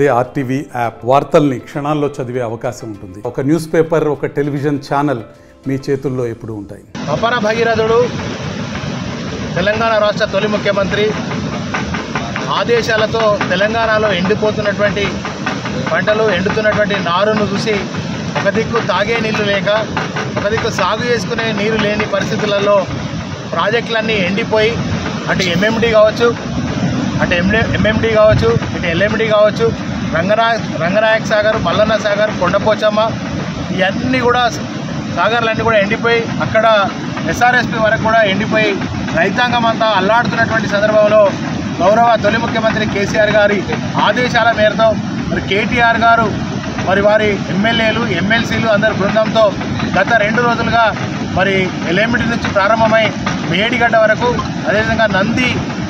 అదే RTV app వార్తల్ని క్షణాల్లో చదివే అవకాశం ఉంటుంది. ఒక న్యూస్ పేపర్, ఒక టెలివిజన్ ఛానల్ మీ చేతుల్లో ఎప్పుడూ ఉంటాయి. అపర భగీరథుడు తెలంగాణ రాష్ట్ర తొలి ముఖ్యమంత్రి ఆదేశాలతో తెలంగాణలో ఎండిపోతున్నటువంటి పంటలు, ఎండుతున్నటువంటి నారును చూసి ఒక దిక్కు తాగే నీళ్లు లేక, ఒక దిక్కు సాగు చేసుకునే నీరు లేని పరిస్థితులలో ప్రాజెక్టులన్నీ ఎండిపోయి అటు ఎంఎండి కావచ్చు, అటు ఎంఎండి కావచ్చు, ఇటు ఎల్ఎండి కావచ్చు, రంగనాయక సాగర్, మల్లన్న సాగర్, కొండపోచమ్మ, ఇవన్నీ కూడా సాగర్లన్నీ కూడా ఎండిపోయి అక్కడ ఎస్ఆర్ఎస్పి వరకు కూడా ఎండిపోయి రైతాంగం అంతా అల్లాడుతున్నటువంటి సందర్భంలో గౌరవ తొలి ముఖ్యమంత్రి కేసీఆర్ గారి ఆదేశాల మేరతో మరి కేటీఆర్ గారు మరి వారి ఎమ్మెల్యేలు, ఎమ్మెల్సీలు అందరి బృందంతో గత 2 రోజులుగా మరి ఎల్ఎండి నుంచి ప్రారంభమై మేడిగడ్డ వరకు, అదేవిధంగా నంది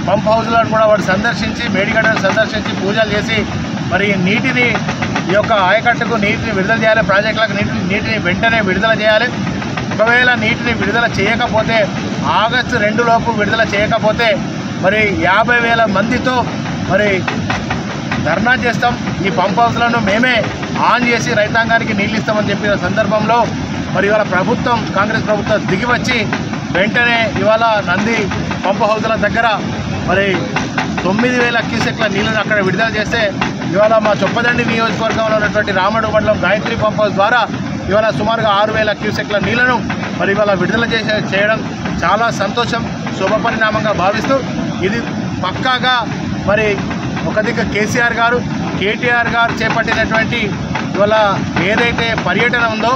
పంప్ హౌస్లను కూడా వారు సందర్శించి, మేడిగడ్డను సందర్శించి పూజలు చేసి మరి నీటిని, ఈ యొక్క ఆయకట్టుకు నీటిని విడుదల చేయాలి, ప్రాజెక్టులకు నీటిని వెంటనే విడుదల చేయాలి. ఒకవేళ నీటిని విడుదల చేయకపోతే, ఆగస్టు 2 లోపు విడుదల చేయకపోతే మరి 50,000 మందితో మరి ధర్నా చేస్తాం, ఈ పంప్ హౌస్లను మేమే ఆన్ చేసి రైతాంగానికి నీళ్ళు ఇస్తామని చెప్పిన సందర్భంలో మరి ఇవాళ ప్రభుత్వం, కాంగ్రెస్ ప్రభుత్వం దిగివచ్చి వెంటనే ఇవాళ నంది పంప్ హౌస్ల దగ్గర మరి 9,000 క్యూసెక్ల నీళ్ళను అక్కడ విడుదల చేస్తే ఇవాళ మా చొప్పదండి నియోజకవర్గంలో ఉన్నటువంటి రామడు మండలం గాయత్రి పంప్ హౌస్ ద్వారా ఇవాళ సుమారుగా 6,000 క్యూసెక్ల నీళ్లను మరి ఇవాళ విడుదల చేయడం చాలా సంతోషం, శుభపరిణామంగా భావిస్తూ, ఇది పక్కాగా మరి ఒక దిక్కు కేసీఆర్ గారు, కేటీఆర్ గారు చేపట్టినటువంటి ఇవాళ ఏదైతే పర్యటన ఉందో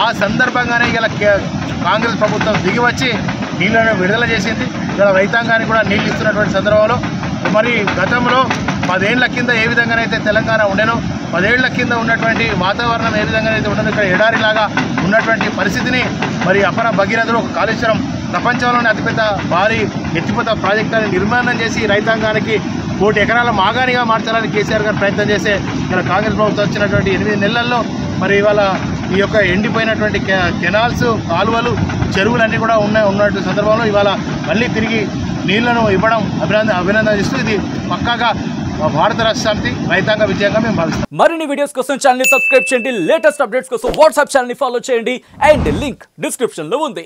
ఆ సందర్భంగానే ఇలా కాంగ్రెస్ ప్రభుత్వం దిగివచ్చి నీళ్లను విడుదల చేసింది. ఇలా రైతాంగానికి కూడా నీళ్ళు ఇస్తున్నటువంటి సందర్భంలో మరి గతంలో 10 ఏళ్ల కింద ఏ విధంగానైతే తెలంగాణ ఉండేనో, 10 ఏళ్ల కింద ఉన్నటువంటి వాతావరణం ఏ విధంగానైతే ఉండదో, ఇక్కడ ఎడారిలాగా ఉన్నటువంటి పరిస్థితిని మరి అపర భగీరథుడు ఒక కాళేశ్వరం ప్రపంచంలోనే అతిపెద్ద భారీ ఎత్తిపోత ప్రాజెక్టులను నిర్మాణం చేసి రైతాంగానికి 1 కోటి ఎకరాల మాగానిగా మార్చాలని కేసీఆర్ గారు ప్రయత్నం చేస్తే ఇలా కాంగ్రెస్ ప్రభుత్వం వచ్చినటువంటి 8 నెలల్లో మరి ఇవాళ ఈ యొక్క ఎండిపోయినటువంటి కెనాల్స్, కాలువలు, చెరువులన్నీ కూడా ఉన్నటువంటి సందర్భంలో ఇవాళ మళ్ళీ తిరిగి నీళ్లను ఇవ్వడం అభినందనిస్తూ ఇది పక్కాగా భారత రాష్ట్ర సమితి రైతాంగ విజయంగా మేము భావిస్తాం. మరిన్ని వీడియోస్ కోసం ఛానల్ ని సబ్స్క్రైబ్ చేయండి, లేటెస్ట్ అప్డేట్స్ కోసం వాట్సాప్ ఛానల్ ని ఫాలో చేయండి, అండ్ లింక్ డిస్క్రిప్షన్ లో ఉంది.